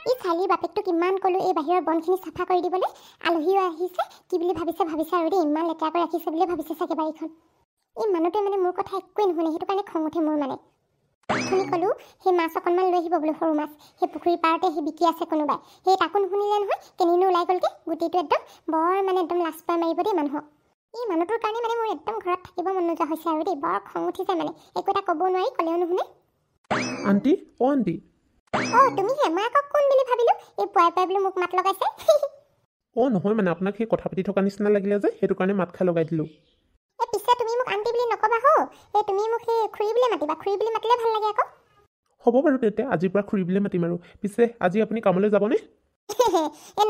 এই চালিৰ বাপেকটো কিমান ক'লো এই বাহিৰৰ বনখিনি চাফা কৰি দিবলৈ আলহীও আহিছে কি বুলি ভাবিছে আৰু দেই ইমান লেতেৰা কৰি ৰাখিছে বুলি ভাবিছে চাগে বাৰীখন এই মানুহটোৱে মানে মোৰ কথা একোৱে নুশুনে সেইটো কাৰণে খং উঠে মোৰ মানে তুমি ক'লো সেই মাছ অকণমান লৈ আহিব বোলো সৰু মাছ সেই পুখুৰীৰ পাৰতে সেই বিকি আছে কোনোবাই সেই তাকো নুশুনিলে নহয় কেনিনো ওলাই গ'লগৈ গোটেইটো একদম বৰ মানে একদম লাজ পাই মাৰিব দেই মানুহক এই মানুহটোৰ কাৰণে মানে মোৰ একদম ঘৰত থাকিব মন নোযোৱা হৈছে আৰু দেই বৰ খং উঠিছে মানে একো এটা ক'ব নোৱাৰি ক'লেও নুশুনে আণ্টি আণ্টি তুমিহে মই আকৌ কোন বুলি ভাবিলোঁ এই পুৱাই পুৱাই বোলো মোক মাত লগাইছে নহয় মানে আপোনাক সেই কথা পাতি থকা নিচিনা লাগিলে যে সেইটো কাৰণে মাত খাই লগাই দিলোঁ পিছে তুমি মোক আণ্টি বুলি নক'বা তুমি মোক সেই খুৰী বুলি মাতিবা খুৰী বুলি মাতিলে ভাল লাগে আকৌ হ'ব বাৰু তেতিয়া আজিৰ পৰা খুৰী বুলি মাতিম আৰু পিছে আজি আপুনি কামলৈ যাবনে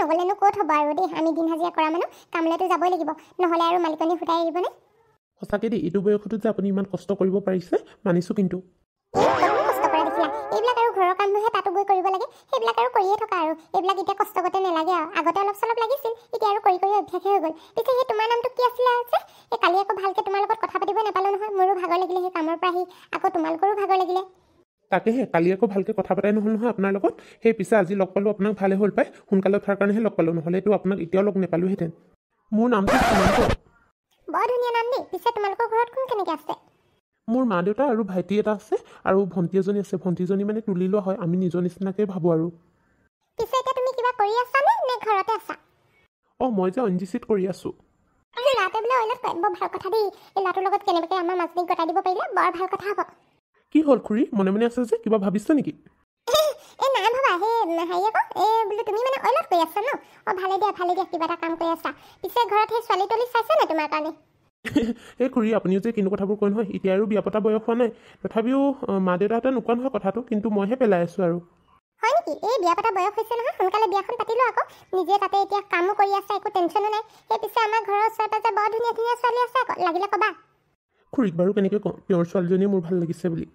নগ'লেনো ক'ত হ'ব আৰু দেই আমি দিন হাজিৰা কৰা মানুহ কামলৈতো যাবই লাগিব নহ'লে আৰু মালিকনী ফুটাই এৰিবনে সঁচাকৈ দেই এইটো বয়সতো যে আপুনি ইমান কষ্ট কৰিব পাৰিছে মানিছোঁ কিন্তু কষ্ট কৰা দেখিলা এইবিলাক আৰু ঘৰৰ কামবোৰহে তাতো গৈ কৰিব লাগে সেইবিলাক আৰু কৰিয়ে থকা আৰু এইবিলাক এতিয়া কষ্ট কৰতে নালাগে আৰু আগতে অলপ চলপ লাগিছিল এতিয়া আৰু কৰি অভ্যাসে হৈ গ'ল পিছে সেই তোমাৰ নামটো কি আছিলে আছে এই কালি আকৌ ভালকৈ তোমাৰ লগত কথা পাতিবই নাপালোঁ নহয় মোৰো ভাগৰ লাগিলে সেই কামৰ পৰা আহি আকৌ তোমালোকৰো ভাগৰ লাগিলে তাকেহে কালি আকৌ ভালকৈ কথা পতাই নহ'ল নহয় আপোনাৰ লগত সেই পিছে আজি লগ পালোঁ আপোনাক ভালে হ'ল পাই সোনকালে উঠাৰ কাৰণেহে লগ পালোঁ নহ'লেতো আপোনাক এতিয়াও লগ নাপালোঁহেঁতেন মোৰ নামটো সীমান্ত বৰ ধুনীয়া নাম দেই পিছে তোমালোকৰ ঘৰত কোন কেনেকৈ আছে মোৰ মা দেউতা আৰু ভাইটি এটা আছে আৰু ভণ্টি এজনী আছে ভণ্টিজনী মানে তুলি লোৱা হয় আমি নিজৰ নিচিনাকৈ ভাবোঁ আৰু পিছে এতিয়া তুমি কিবা কৰি আছানে নে ঘৰতে আছা মই যে অঞ্জিচিত কৰি আছোঁ ল'ৰাটোৱে বোলে অইলত কয় বৰ ভাল কথা দেই এই ল'ৰাটোৰ লগত কেনেবাকৈ আমাৰ মাজনীক গতাই দিব পাৰিলে বৰ ভাল কথা হ'ব কি হ'ল খুৰী মনে মনে আছে যে কিবা ভাবিছে নেকি নাই ভাবা সেই হেৰি আকৌ বোলো তুমি মানে অইলত কৰি আছা ন ভালে দিয়া কিবা এটা কাম কৰি আছা পিছে ঘৰত সেই ছোৱালী তলি চাইছে নাই তোমাৰ কাৰণে এই খুৰী আপুনিও যে কিনো কথাবোৰ কয় নহয় এতিয়া আৰু বিয়া পতা বয়স হোৱা নাই তথাপিও মা দেউতাহঁতে নোকোৱা নহয় কথাটো কিন্তু মইহে পেলাই আছোঁ আৰু হয় নেকি এই বিয়া পতা বয়স হৈছে নহয় সোনকালে বিয়াখন পাতিলোঁ আকৌ নিজে তাতে এতিয়া কামো কৰি আছে একো টেনশ্যনো নাই সেই পিছে আমাৰ ঘৰৰ ওচৰে পাজৰে বৰ ধুনীয়া ধুনীয়া ছোৱালী আছে আকৌ লাগিলে ক'বা খুৰীক বাৰু কেনেকৈ কওঁ তেওঁৰ ছোৱালীজনীয়ে মোৰ ভাল লাগিছে বুলি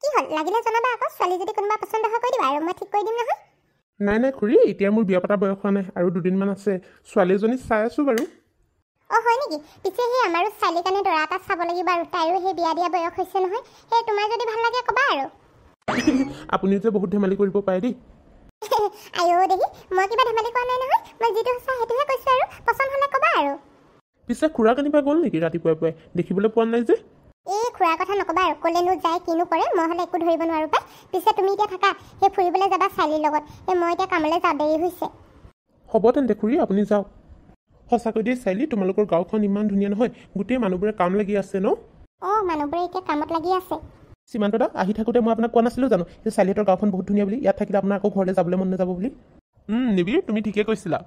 কি হ'ল লাগিলে জনাবা আকৌ ছোৱালী যদি কোনোবা পচন্দ হয় কৈ দিবা আৰু মই ঠিক কৰি দিম নহয় নাই খুৰী এতিয়া মোৰ বিয়া পতা বয়স হোৱা নাই আৰু দুদিনমান আছে ছোৱালী এজনী চাই আছোঁ বাৰু হয় নেকি পিছে সেই আমাৰো ছোৱালীৰ কাৰণে দৰা এটা চাব লাগিব আৰু তাইৰো সেই বিয়া দিয়া বয়স হৈছে নহয় সেই তোমাৰ যদি ভাল লাগে ক'বা আৰু আপুনিও যে বহুত ধেমালি কৰিব পাৰে দেই দেহি মই কিবা ধেমালি কৰা নাই নহয় মই যিটো সঁচা সেইটোহে কৈছোঁ আৰু পচন্দ হ'লে ক'বা আৰু পিছে খুৰা কেনিবা গ'ল নেকি ৰাতিপুৱাই পুৱাই দেখিবলৈ পোৱা নাই যে এই খুৰাৰ কথা নক'বা আৰু ক'লেনো যায় কিনো কৰে মই হ'লে একো ধৰিব নোৱাৰোঁ পাই পিছে তুমি এতিয়া থাকা সেই ফুৰিবলৈ যাবা ছোৱালীৰ লগত মই এতিয়া কামলৈ যাওঁ দেৰি হৈছে হ'ব তেন্তে খুৰী আপুনি যাওক সঁচাকৈ দেই চাইলি তোমালোকৰ গাঁওখন ইমান ধুনীয়া নহয় গোটেই মানুহবোৰে কাম লাগি আছে ন মানুহবোৰে এতিয়া কামত লাগি আছে সীমান্ত দা আহি থাকোঁতে মই আপোনাক কোৱা নাছিলোঁ জানো যে চাৰিহঁতৰ গাঁওখন বহুত ধুনীয়া বুলি ইয়াত থাকিলে আপোনাৰ আকৌ ঘৰলৈ যাবলৈ মন নাযাব বুলি নিবিৰ তুমি ঠিকে কৈছিলা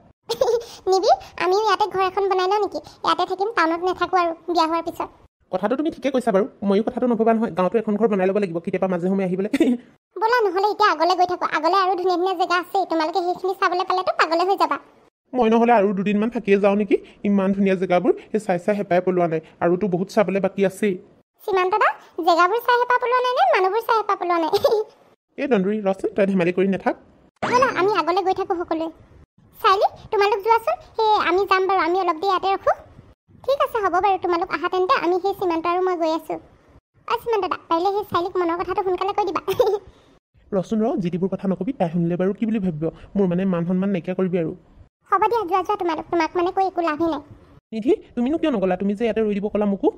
নিবিৰ আমিও ইয়াতে ঘৰ এখন বনাই লওঁ নেকি ইয়াতে থাকিম টাউনত নাথাকোঁ আৰু বিয়া হোৱাৰ পিছত কথাটো তুমি ঠিকে কৈছা বাৰু ময়ো কথাটো নভবা নহয় গাঁৱতো এখন ঘৰ বনাই ল'ব লাগিব কেতিয়াবা মাজে সময়ে আহিবলৈ ব'লা নহ'লে এতিয়া আগলৈ গৈ থাকোঁ আগলৈ আৰু ধুনীয়া ধুনীয়া জেগা আছে তোমালোকে সেইখিনি চাবলৈ পালেতো পাগলে হৈ যাবা মই নহ'লে আৰু দুদিনমান থাকিয়ে যাওঁ নেকি ইমান ধুনীয়া জেগাবোৰ সেই চাই হেঁপাই পলোৱা নাই আৰুতো বহুত চাবলৈ বাকী আছেই সীমান্ত দা জেগাবোৰ চাই হেঁপাহ পলোৱা নাই নে মানুহবোৰ চাই হেঁপাহ পলোৱা নাই এই দন্দুৰী ৰচোন তই ধেমালি কৰি নাথাক ব'লা আমি আগলৈ গৈ থাকোঁ সকলোৱে চাইলি তোমালোক যোৱাচোন সেই আমি যাম বাৰু আমি অলপ দেৰি ইয়াতে ৰখোঁ ঠিক আছে হ'ব বাৰু তোমালোক আহা তেন্তে আমি সেই সীমান্ত আৰু মই গৈ আছোঁ সীমান্ত দা পাৰিলে সেই চাইলিক মনৰ কথাটো সোনকালে কৈ দিবা ৰচোন যিবোৰ কথা নকবি তাই শুনিলে বাৰু কি বুলি ভাবিব মোৰ মানে মান সন্মান নাইকিয়া কৰিবি আৰু হ'ব দিয়া যোৱা তোমাক মানে কৈ একো লাভেই নাই নিধি তুমিনো কিয় নগ'লা তুমি যে ইয়াতে ৰৈ দিব ক'লা মোকো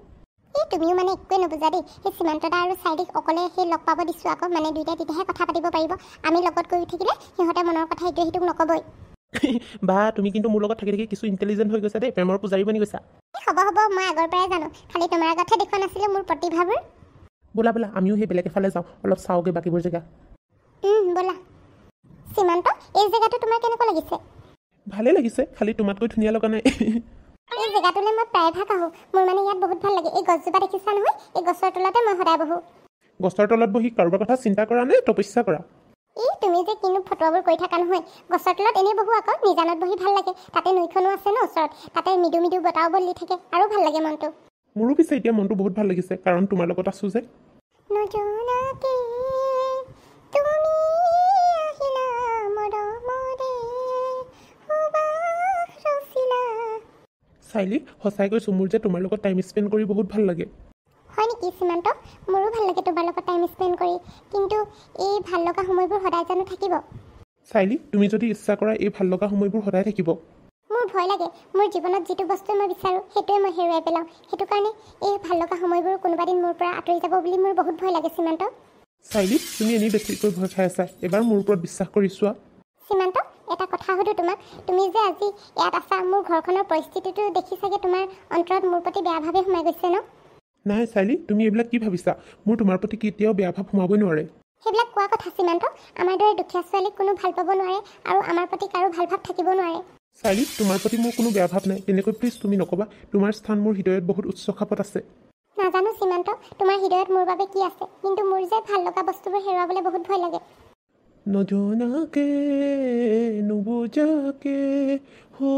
তুমিও মানে একোৱে নুবুজা দেই সেই সীমান্ত দা আৰু চাইলিক অকলে সেই লগ পাব দিছোঁ আকৌ মানে দুইটাই তেতিয়াহে কথা পাতিব পাৰিব আমি লগত গৈ থাকিলে সিহঁতে মনৰ কথা ইটোৱে সিটোক নক'বই বা তুমি কিন্তু মোৰ লগত থাকি থাকি কিছু ইণ্টেলিজেণ্ট হৈ গৈছা দেই প্ৰেমৰ পূজাৰী বনি গৈছা হ'ব মই আগৰ পৰাই জানো খালি তোমাৰ আগতহে দেখুৱা নাছিলোঁ মোৰ প্ৰতিভাবোৰ ব'লা আমিও সেই বেলেগ এফালে যাওঁ অলপ চাওঁগৈ বাকীবোৰ জেগা ব'লা সীমান্ত এই জেগাটো তোমাৰ কেনেকুৱা লাগিছে ভালেই লাগিছে খালি তোমাতকৈ ধুনীয়া লগা নাই এই জেগাটোলৈ মই প্ৰায়ভাগ আহোঁ মোৰ মানে ইয়াত বহুত ভাল লাগে এই গছজোপা দেখিছা নহয় এই গছৰ তলতে মই সদায় বহোঁ গছৰ তলত বহি কাৰোবাৰ কথা চিন্তা কৰা নে তপস্যা কৰা তুমি যে কিনো ফটোবোৰ কৰি থাকা নহয় গছৰ তলত এনেই বহোঁ আকৌ নিজানত বহি ভাল লাগে তাতে নৈখনো আছে ন ওচৰত তাতে মৃদু মৃদু বতাহ বলি থাকে আৰু ভাল লাগে মনটো মোৰো পিছে এতিয়া মনটো বহুত ভাল লাগিছে কাৰণ তোমাৰ লগত আছোঁ যে চাইলি সঁচাই কৈছোঁ মোৰ যে তোমাৰ লগত টাইম স্পেণ্ড কৰি বহুত ভাল লাগে হয় নেকি সীমান্ত মোৰো ভাল লাগে তোমাৰ লগত টাইম স্পেণ্ড কৰি কিন্তু এই ভাল লগা সময়বোৰ সদায় জানো থাকিব চাইলি তুমি যদি ইচ্ছা কৰা এই ভাল লগা সময়বোৰ সদায় থাকিব। মোৰ ভয় লাগে মোৰ জীৱনত যিটো বস্তু মই বিচাৰোঁ সেইটোৱে মই হেৰুৱাই পেলাওঁ। সেইটো কাৰণে এই ভাল লগা সময়বোৰ কোনোবা দিন মোৰ পৰা আঁতৰি যাব বুলি মোৰ বহুত ভয় লাগে সীমান্ত। চাইলি তুমি এনেই বেছিকৈ ভয় খাই আছা, এবাৰ মোৰ ওপৰত বিশ্বাস কৰি চোৱা। সীমান্ত এটা কথা সুধোঁ তোমাক, তুমি যে আজি ইয়াত আছা মোৰ ঘৰখনৰ পৰিস্থিতিটো দেখি চাগে তোমাৰ অন্তৰত মোৰ প্ৰতি বেয়াভাৱে সোমাই গৈছে ন? নাই চাইলি তুমি এইবিলাক কি ভাবিছা? মোৰ তোমাৰ প্ৰতি কেতিয়াও বেয়া ভাৱ সোমাবই নোৱাৰে। সেইবিলাক কোৱা কথা সীমান্ত। আমাৰ দৰে দুখীয়া ছোৱালীক কোনো ভাল পাব নোৱাৰে আৰু আমাৰ প্ৰতি কাৰো ভাল ভাৱ থাকিব নোৱাৰে। চাইলি তোমাৰ প্ৰতি মোৰ কোনো বেয়া ভাৱ নাই, তেনেকৈ প্লিজ তুমি নক'বা। তোমাৰ স্থান মোৰ হৃদয়ত বহুত উচ্চ খাপত আছে। নাজানো সীমান্ত তোমাৰ হৃদয়ত মোৰ বাবে কি আছে, কিন্তু মোৰ যে ভাল লগা বস্তুবোৰ হেৰুৱাবলৈ বহুত ভয় লাগে। নজনাকে নুবুজাকে হো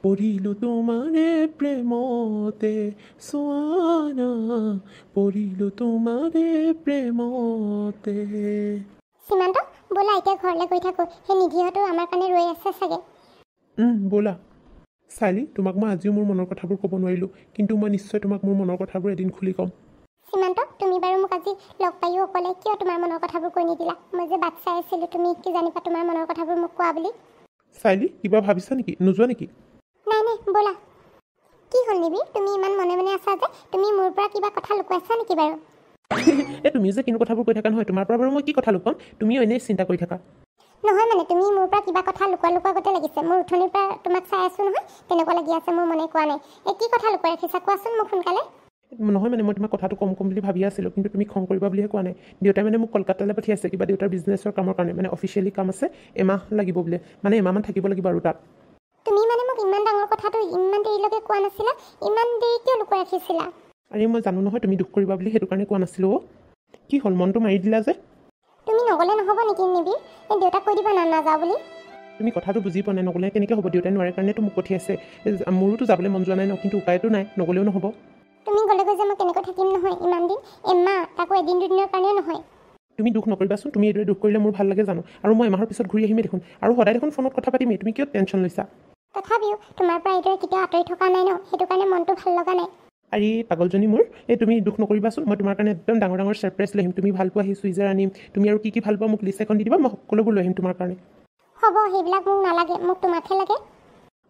পৰিলো তোমাৰে প্ৰেমতে, চোৱানা পৰিলো তোমাৰে প্ৰেমতে। সীমান্ত ব'লা এতিয়া ঘৰলৈ গৈ থাকোঁ, সেই নিধিহঁতো আমাৰ কাৰণে ৰৈ আছে চাগে। ব'লা। চাইলি তোমাক মই আজিও মোৰ মনৰ কথাবোৰ ক'ব নোৱাৰিলোঁ, কিন্তু মই নিশ্চয় তোমাক মোৰ মনৰ কথাবোৰ এদিন খুলি ক'ম। সীমান্ত তুমি বাৰু মোক আজি লগ পায়ো অকলে কিয় তোমাৰ মনৰ কথাবোৰ কৈ নিদিলা? মই যে বাট চাই আছিলোঁ, তুমি কি জানিবা তোমাৰ মনৰ কথাবোৰ মোক কোৱা বুলি। চাইলি কিবা ভাবিছা নেকি? নোযোৱা নেকি? নাই নাই ব'লা। কি হ'ল নিবি তুমি ইমান মনে মনে আছা যে? তুমি মোৰ পৰা কিবা কথা লুকুৱাইছা নেকি বাৰু? তুমি যে কিনো কথাবোৰ কৈ থাকা নহয়, তোমাৰ পৰা বাৰু মই কি কথা লুকুৱাম? তুমিও এনেই চিন্তা কৰি থাকা। নহয় মানে তুমি মোৰ পৰা কিবা কথা লুকুৱা গতে লাগিছে। মোৰ উঠনিৰ পৰা তোমাক চাই আছোঁ নহয়, তেনেকুৱা লাগি আছে, মোৰ মনে কোৱা নাই। এই কি কথা লুকুৱাই ৰাখিছা কোৱাচোন মোক সোনকালে। নহয় মানে মই তোমাক কথাটো কম বুলি ভাবি আছিলোঁ, কিন্তু তুমি খং কৰিবা বুলিহে কোৱা নাই। দেউতাই মানে মোক কলকাতালৈ পঠিয়াইছে কিবা দেউতাৰ বিজনেছৰ কামৰ কাৰণে, মানে অফিচিয়েলি কাম আছে, এমাহ লাগিব বোলে, মানে এমাহমান থাকিব লাগিব আৰু তাত। তুমি মানে মোক ইমান ডাঙৰ কথাটো ইমান দেৰিলৈকে কোৱা নাছিলা? ইমান দেৰি কিয় লুকুৱাই ৰাখিছিলা? আৰে মই জানো নহয় তুমি দুখ কৰিবা বুলি, সেইটো কাৰণে কোৱা নাছিলোঁ। কি হ'ল মনটো মাৰি দিলা যে? তুমি নগ'লে নহ'ব নেকি নিবি? এই দেউতাক কৈ দিবা নাযাওঁ বুলি। তুমি কথাটো বুজি পোৱা নাই, নগ'লে কেনেকৈ হ'ব? দেউতাই নোৱাৰে কাৰণেতো মোক পঠিয়াইছে। মোৰোতো যাবলৈ মন যোৱা নাই ন, কিন্তু উপায়তো নাই, নগ'লেও নহ'ব। তুমি গ'লেগৈ যে মই কেনেকৈ থাকিম নহয় ইমান দিন? এমাহ, তাকো এদিন দুদিনৰ কাৰণেও নহয়। তুমি দুখ নকৰিবাচোন, তুমি এইদৰে দুখ কৰিলে মোৰ ভাল লাগে জানো? আৰু মই এমাহৰ পিছত ঘূৰি আহিমেই দেখোন, আৰু সদায় দেখোন ফোনত কথা পাতিমেই, তুমি কিয় টেনশ্যন লৈছা? তথাপিও তোমাৰ পৰা এইদৰে কেতিয়াও আঁতৰি থকা নাই ন, সেইটো কাৰণে মনটো ভাল লগা নাই। আৰে পাগলজনী মোৰ, এই তুমি দুখ নকৰিবাচোন, মই তোমাৰ কাৰণে একদম ডাঙৰ ডাঙৰ ছাৰপ্ৰাইজ লৈ আহিম। তুমি ভাল পোৱা সেই চুইজাৰ আনিম, তুমি আৰু কি ভাল পোৱা মোক লিষ্ট এখন দি দিবা, মই সকলোবোৰ লৈ আহিম তোমাৰ কাৰণে। হ'ব সেইবিলাক মোক নালাগে, মোক তোমাকহে লাগে।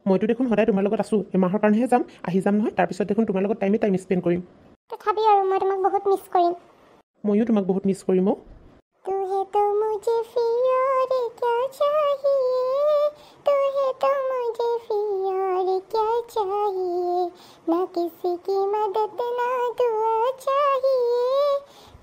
মইতো দেখোন সদায় তোমাৰ লগত আছোঁ, এমাহৰ কাৰণেহে যাম, আহি যাম নহয়, তাৰপিছত দেখোন তোমাৰ লগত টাইম স্পেণ্ড কৰিম। তথাপিও আৰু মই তোমাক বহুত মিছ কৰিম। ময়ো তোমাক বহুত মিছ কৰিম। तुहे तो मुझे प्यार क्या चाहिए, तुहे तो मुझे प्यार क्या चाहिए, ना किसी की मदद ना दुआ चाहिए,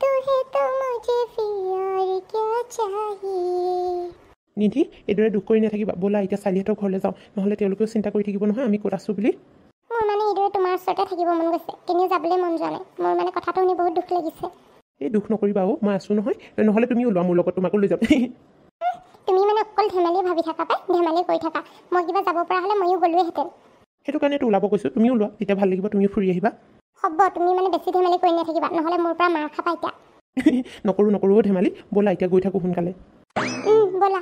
तुहे तो मुझे प्यार क्या चाहिए। নিধি এইদৰে দুখ কৰি নাথাকিবা, ব'লা এতিয়া চাৰিহঁতৰ ঘৰলৈ যাওঁ, নহ'লে তেওঁলোকেও চিন্তা কৰি থাকিব নহয় আমি ক'ত আছোঁ বুলি। মোৰ মানে এইদৰে তোমাৰ ওচৰতে থাকিব মন গৈছে, কিন্তু যাবলৈ মন যোৱা নাই। মোৰ মানে কথাটো শুনি বহুত দুখ লাগিছে। এই দুখ নকৰিবা মই আছোঁ নহয়, নহ'লে তুমি ওলোৱা মোৰ লগত, তোমাকো লৈ যাম। তুমি মানে অকল ধেমালিয়ে ভাবি থাকা পাই, ধেমালিয়ে কৰি থাকা। মই কিবা যাব পৰা হ'লে ময়ো গ'লোৱেহেঁতেন। সেইটো কাৰণেতো ওলাব কৈছোঁ, তুমি ওলোৱা, তেতিয়া ভাল লাগিব, তুমিও ফুৰি আহিবা। হ'ব তুমি মানে বেছি ধেমালি কৰি নাথাকিবা, নহ'লে মোৰ পৰা মাৰ খাবা এতিয়া। নকৰোঁ ধেমালি, ব'লা এতিয়া গৈ থাকোঁ সোনকালে। ব'লা।